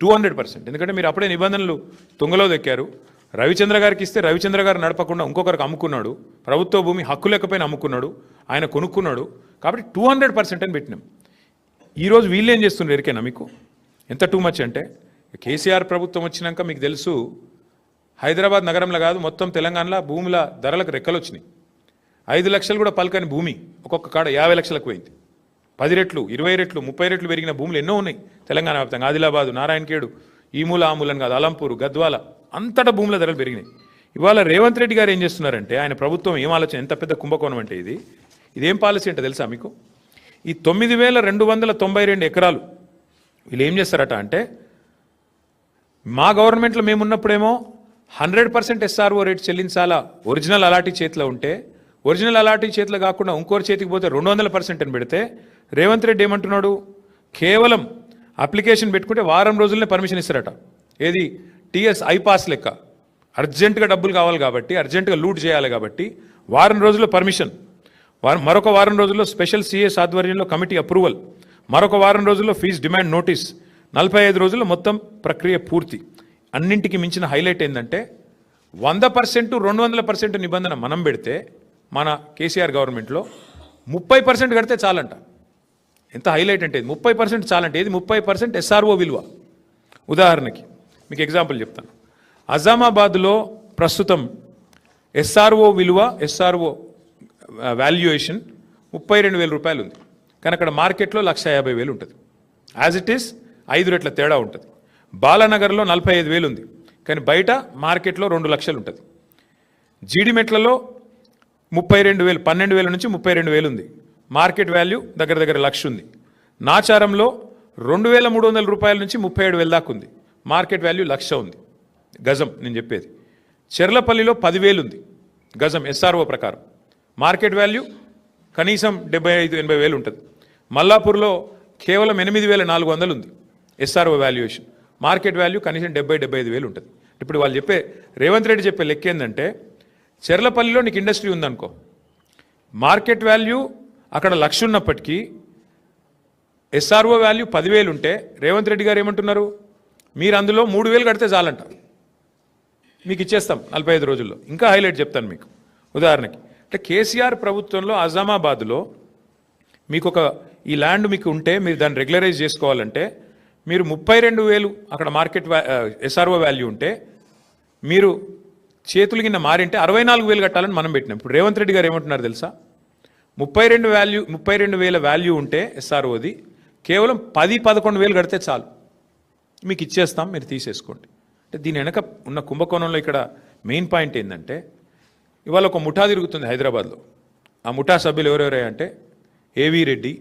200%. ఎందుకంటే మీరు అప్పుడే నిబంధనలు తుంగలో దెక్కారు. రవిచంద్ర గారికి ఇస్తే రవిచంద్ర గారు నడపకుండా ఇంకొకరికి అమ్ముకున్నాడు. ప్రభుత్వ భూమి హక్కు లేకపోయినా అమ్ముకున్నాడు, ఆయన కొనుక్కున్నాడు. కాబట్టి 200% అని పెట్టినాం. ఈరోజు వీళ్ళు ఏం చేస్తున్నారు ఎరికేనా మీకు? ఎంత టూ మచ్ అంటే, కేసీఆర్ ప్రభుత్వం వచ్చినాక మీకు తెలుసు, హైదరాబాద్ నగరంలో కాదు మొత్తం తెలంగాణలో భూముల ధరలకు రెక్కలు వచ్చినాయి. 5 లక్షలు కూడా పలకని భూమి ఒక్కొక్క కాడ 50 లక్షలకు పోయింది. 10 రెట్లు, 20 రెట్లు, 30 రెట్లు పెరిగిన భూములు ఎన్నో ఉన్నాయి తెలంగాణ వ్యాప్తంగా. ఆదిలాబాదు, నారాయణఖేడు, ఈ మూల ఆ మూలని కాదు, అలంపూరు, గద్వాల, అంతటా భూముల ధరలు పెరిగినాయి. ఇవాళ రేవంత్ రెడ్డి గారు ఏం చేస్తున్నారంటే, ఆయన ప్రభుత్వం ఏం ఆలోచన, ఎంత పెద్ద కుంభకోణం అంటే ఇదేం పాలసీ అంటే తెలుసా మీకు? ఈ 9292 ఎకరాలు వీళ్ళు ఏం చేస్తారట అంటే, మా గవర్నమెంట్లో మేమున్నప్పుడేమో 100% SRO రేట్ చెల్లించాలా ఒరిజినల్ అలాటీ చేతిలో ఉంటే, ఒరిజినల్ అలాటీ చేతిలో కాకుండా ఇంకోటి చేతికి పోతే 200% అని పెడితే, రేవంత్ రెడ్డి ఏమంటున్నాడు, కేవలం అప్లికేషన్ పెట్టుకుంటే వారం రోజులనే పర్మిషన్ ఇస్తారట. ఏది టీఎస్ ఐపాస్ లెక్క, అర్జెంటుగా డబ్బులు కావాలి కాబట్టి, అర్జెంటుగా లూట్ చేయాలి కాబట్టి వారం రోజుల్లో పర్మిషన్, మరొక వారం రోజుల్లో స్పెషల్ సిఎస్ ఆధ్వర్యంలో కమిటీ అప్రూవల్, మరొక వారం రోజుల్లో ఫీజు డిమాండ్ నోటీస్, 45 రోజుల్లో మొత్తం ప్రక్రియ పూర్తి. అన్నింటికి మించిన హైలైట్ ఏంటంటే 100%, 200% నిబంధన మనం పెడితే మన కేసీఆర్ గవర్నమెంట్లో 30% కడితే చాలంట. ఎంత హైలైట్ అంటే 30% చాలంటే, ఏది 30% SRO విలువ. ఉదాహరణకి మీకు ఎగ్జాంపుల్ చెప్తాను. అజామాబాద్లో ప్రస్తుతం SRO విలువ, SRO వాల్యుయేషన్ 32,000 రూపాయలు ఉంది. కానీ అక్కడ మార్కెట్లో 150,000 ఉంటుంది. యాజ్ ఇట్ ఈస్ 5 రెట్ల తేడా ఉంటుంది. బాలానగర్లో 45,000 ఉంది, కానీ బయట మార్కెట్లో 2 లక్షలు ఉంటుంది. జీడిమెట్లలో 32,000, 12,000 నుంచి 32,000 ఉంది. మార్కెట్ వాల్యూ దగ్గర దగ్గర 1,00,000 ఉంది. నాచారంలో 2,300 రూపాయల నుంచి 37,000 దాకా ఉంది. మార్కెట్ వాల్యూ 1,00,000 ఉంది గజం. నేను చెప్పేది చెర్లపల్లిలో 10,000 ఉంది గజం SRO ప్రకారం, మార్కెట్ వాల్యూ కనీసం 75,000-80,000 ఉంటుంది. మల్లాపూర్లో కేవలం 8,400 ఉంది SRO వాల్యుయేషన్, మార్కెట్ వాల్యూ కనీసం 70,000-75,000 ఉంటుంది. ఇప్పుడు వాళ్ళు చెప్పే, రేవంత్ రెడ్డి చెప్పే లెక్క ఏంటంటే, చెర్లపల్లిలో నీకు ఇండస్ట్రీ ఉందనుకో, మార్కెట్ వాల్యూ అక్కడ 1,00,000 ఉన్నప్పటికీ SRO వాల్యూ 10,000 ఉంటే, రేవంత్ రెడ్డి గారు ఏమంటున్నారు, మీరు అందులో 3,000 కడితే చాలంట, మీకు ఇచ్చేస్తాం 45 రోజుల్లో. ఇంకా హైలైట్ చెప్తాను మీకు. ఉదాహరణకి అంటే కేసీఆర్ ప్రభుత్వంలో అజామాబాద్లో మీకు ఈ ల్యాండ్ మీకు ఉంటే, మీరు దాన్ని రెగ్యులరైజ్ చేసుకోవాలంటే, మీరు 32,000 అక్కడ మార్కెట్ SRO వాల్యూ ఉంటే, మీరు చేతులు కింద మారింటే 64,000 కట్టాలని మనం పెట్టినాం. ఇప్పుడు రేవంత్ రెడ్డి గారు ఏమంటున్నారు తెలుసా, 32,000 వాల్యూ ఉంటే SROది కేవలం 10-11,000 కడితే చాలు, మీకు ఇచ్చేస్తాం, మీరు తీసేసుకోండి. అంటే దీని వెనక ఉన్న కుంభకోణంలో ఇక్కడ మెయిన్ పాయింట్ ఏంటంటే, ఇవాళ ఒక ముఠా తిరుగుతుంది హైదరాబాద్లో. ఆ ముఠా సభ్యులు ఎవరెవరే అంటే, ఏవి రెడ్డి,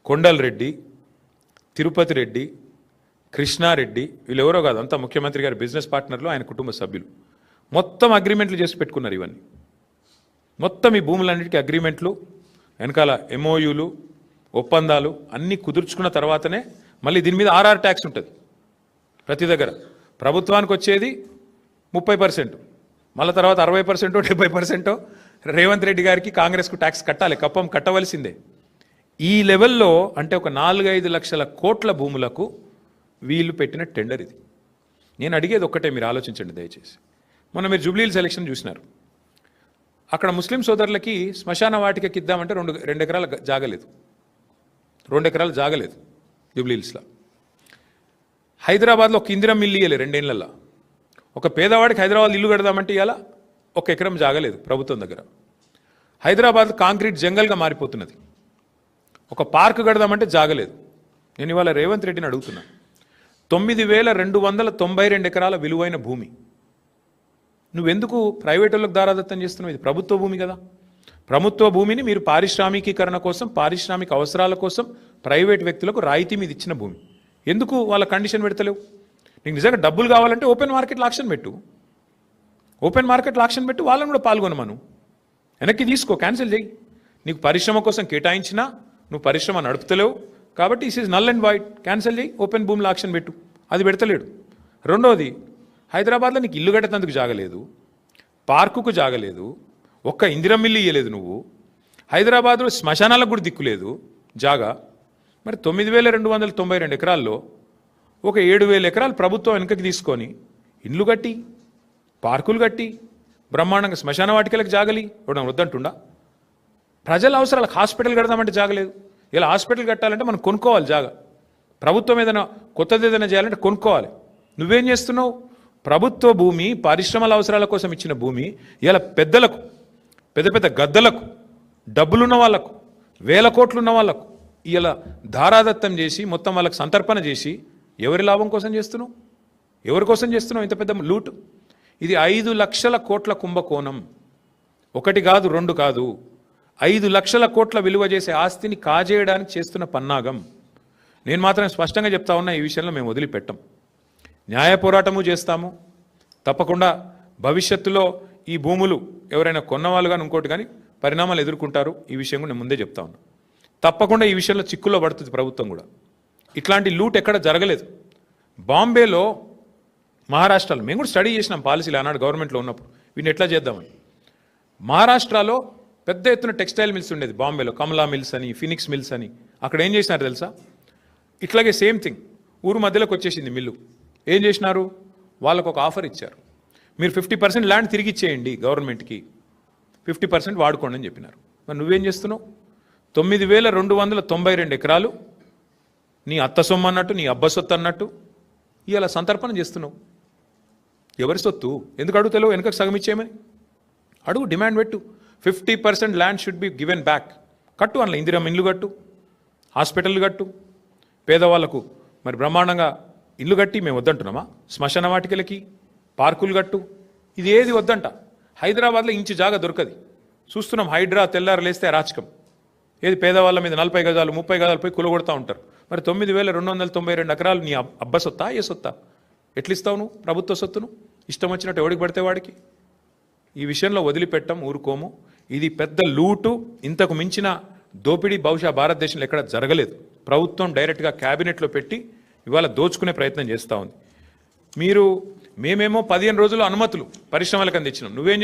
కొండల్ రెడ్డి, తిరుపతి రెడ్డి, కృష్ణారెడ్డి, వీళ్ళు ఎవరో కాదు, అంతా ముఖ్యమంత్రి గారి బిజినెస్ పార్ట్నర్లు, ఆయన కుటుంబ సభ్యులు. మొత్తం అగ్రిమెంట్లు చేసి పెట్టుకున్నారు. ఇవన్నీ మొత్తం ఈ భూములన్నిటికీ అగ్రిమెంట్లు, వెనకాల MOUలు, ఒప్పందాలు అన్నీ కుదుర్చుకున్న తర్వాతనే మళ్ళీ దీని మీద RR ట్యాక్స్ ఉంటుంది. ప్రతి దగ్గర ప్రభుత్వానికి వచ్చేది 30%, మళ్ళీ తర్వాత 60%, 70% రేవంత్ రెడ్డి గారికి, కాంగ్రెస్కు ట్యాక్స్ కట్టాలి, కప్పం కట్టవలసిందే. ఈ లెవెల్లో అంటే ఒక 4-5 లక్షల కోట్ల భూములకు వీళ్ళు పెట్టిన టెండర్ ఇది. నేను అడిగేది ఒక్కటే, మీరు ఆలోచించండి దయచేసి. మొన్న మీరు జూబ్లీహిల్స్ ఎలక్షన్ చూసినారు. అక్కడ ముస్లిం సోదరులకి శ్మశాన వాటికకి ఇద్దామంటే 2 ఎకరాల జాగలేదు, 2 ఎకరాలు జాగలేదు జూబ్లీహిల్స్లో. హైదరాబాద్లో ఒక ఇందిరం ఇల్లు ఇవ్వలేదు 2 ఏళ్లలో. ఒక పేదవాడికి హైదరాబాద్ ఇల్లు కడదామంటే ఇవాళ 1 ఎకరం జాగలేదు ప్రభుత్వం దగ్గర. హైదరాబాద్ కాంక్రీట్ జంగల్గా మారిపోతున్నది. ఒక పార్క్ కడదామంటే జాగలేదు. నేను ఇవాళ రేవంత్ రెడ్డిని అడుగుతున్నా, 9,292 ఎకరాల విలువైన భూమి నువ్వెందుకు ప్రైవేట్ వాళ్ళకి దారాదత్తం చేస్తున్నావు? ఇది ప్రభుత్వ భూమి కదా. ప్రభుత్వ భూమిని మీరు పారిశ్రామికీకరణ కోసం, పారిశ్రామిక అవసరాల కోసం ప్రైవేట్ వ్యక్తులకు రాయితీ మీద ఇచ్చిన భూమి ఎందుకు వాళ్ళ కండిషన్ పెడతలేవు? నీకు నిజంగా డబ్బులు కావాలంటే ఓపెన్ మార్కెట్లో ఆక్షన్ పెట్టు, ఓపెన్ మార్కెట్లో ఆక్షన్ పెట్టు, వాళ్ళని కూడా పాల్గొనమను, వెనక్కి తీసుకో, క్యాన్సిల్ చేయి. నీకు పరిశ్రమ కోసం కేటాయించినా నువ్వు పరిశ్రమ నడుపుతలేవు కాబట్టి is is null and wide, cancel చేయి, ఓపెన్ భూమిలో ఆక్షన్ పెట్టు. అది పెడతలేడు. రెండోది, హైదరాబాద్లో నీకు ఇల్లు కట్టేందుకు జాగలేదు, పార్కుకు జాగలేదు, ఒక్క ఇందిరం ఇల్లు ఇయ్యలేదు నువ్వు, హైదరాబాద్లో శ్మశానాలకు కూడా దిక్కులేదు జాగా. మరి 9,292 ఎకరాల్లో ఒక 7,000 ఎకరాలు ప్రభుత్వం వెనుకకి తీసుకొని ఇండ్లు కట్టి పార్కులు కట్టి బ్రహ్మాండంగా శ్మశాన వాటికలకు జాగలి ఇవ్వడం వద్దంటుండా. ప్రజల అవసరాలకు హాస్పిటల్ కడదామంటే జాగలేదు. ఇలా హాస్పిటల్ కట్టాలంటే మనం కొనుక్కోవాలి జాగా. ప్రభుత్వం ఏదైనా కొత్తది ఏదైనా చేయాలంటే కొనుక్కోవాలి. నువ్వేం చేస్తున్నావు? ప్రభుత్వ భూమి పరిశ్రమల అవసరాల కోసం ఇచ్చిన భూమి ఇలా పెద్దలకు, పెద్ద పెద్ద గద్దలకు, డబ్బులున్న వాళ్లకు, వేల కోట్లున్న వాళ్లకు ఇలా ధారాదత్తం చేసి మొత్తం వాళ్ళకి సంతర్పణ చేసి ఎవరి లాభం కోసం చేస్తున్నావు? ఎవరి కోసం చేస్తున్నావు ఇంత పెద్ద లూటు? ఇది 5 లక్షల కోట్ల కుంభకోణం. ఒకటి కాదు, రెండు కాదు, 5 లక్షల కోట్ల విలువ చేసే ఆస్తిని కాజేయడానికి చేస్తున్న పన్నాగం. నేను మాత్రం స్పష్టంగా చెప్తా ఉన్నా, ఈ విషయంలో మేము వదిలిపెట్టం. న్యాయ పోరాటము చేస్తాము. తప్పకుండా భవిష్యత్తులో ఈ భూములు ఎవరైనా కొన్నవాళ్ళు కానీ ఇంకోటి కానీ పరిణామాలు ఎదుర్కొంటారు. ఈ విషయం కూడా నేను ముందే చెప్తా ఉన్నా. తప్పకుండా ఈ విషయంలో చిక్కుల్లో పడుతుంది ప్రభుత్వం కూడా. ఇట్లాంటి లూట్ ఎక్కడ జరగలేదు. బాంబేలో, మహారాష్ట్రలో మేము కూడా స్టడీ చేసినాం పాలసీలు ఆనాడు గవర్నమెంట్లో ఉన్నప్పుడు వీటిని ఎట్లా చేద్దామని. మహారాష్ట్రలో పెద్ద ఎత్తున టెక్స్టైల్ మిల్స్ ఉండేది బాంబేలో, కమలా మిల్స్ అని, ఫినిక్స్ మిల్స్ అని. అక్కడ ఏం చేసినారు తెలుసా? ఇట్లాగే సేమ్ థింగ్ ఊరు మధ్యలోకి వచ్చేసింది మిల్లు. ఏం చేసినారు? వాళ్ళకు ఒక ఆఫర్ ఇచ్చారు, మీరు 50% ల్యాండ్ తిరిగి ఇచ్చేయండి గవర్నమెంట్కి, 50% వాడుకోండి అని చెప్పినారు. మరి నువ్వేం చేస్తున్నావు? 9,292 ఎకరాలు నీ అత్త సొమ్ము అన్నట్టు, నీ అబ్బ సొత్తు అన్నట్టు ఇవాళ సంతర్పణ చేస్తున్నావు. ఎవరి సొత్తు? ఎందుకు అడుగుతావు? వెనుకకు సగం ఇచ్చేయమని అడుగు, డిమాండ్ పెట్టు. 50% land should be given back. కట్టు, అందులో ఇందిరమ్మ ఇల్లు కట్టు, హాస్పిటల్ కట్టు, పేదవాళ్లకు మరి బ్రహ్మాండంగా ఇల్లు కట్టి మేము వద్దంటున్నామా? శ్మశాన వాటికలకి పార్కులు కట్టు. ఇది ఏది వద్దంట. హైదరాబాద్లో ఇంచు జాగా దొరకది. చూస్తున్నాం, హైడ్రా తెల్లారు లేస్తే అరాచకం. ఏది పేదవాళ్ళ మీద 40 గజాలు 30 గజాలు పోయి కులగొడతా ఉంటారు. మరి 9,292 ఎకరాలు నీ అబ్బ సొత్తా, ఏ సొత్తా? ఎట్లిస్తావు నువ్వు ప్రభుత్వ సొత్తును? ఇష్టం వచ్చినట్టు ఎవడికి పడితే వాడికి. ఈ విషయంలో వదిలిపెట్టం, ఊరుకోము. ఇది పెద్ద లూటు. ఇంతకు మించిన దోపిడీ బహుశా భారతదేశంలో ఎక్కడ జరగలేదు. ప్రభుత్వం డైరెక్ట్గా క్యాబినెట్లో పెట్టి ఇవాళ దోచుకునే ప్రయత్నం చేస్తూ ఉంది. మేమేమో 15 రోజులు అనుమతులు పరిశ్రమలకు అందించినాం. నువ్వేం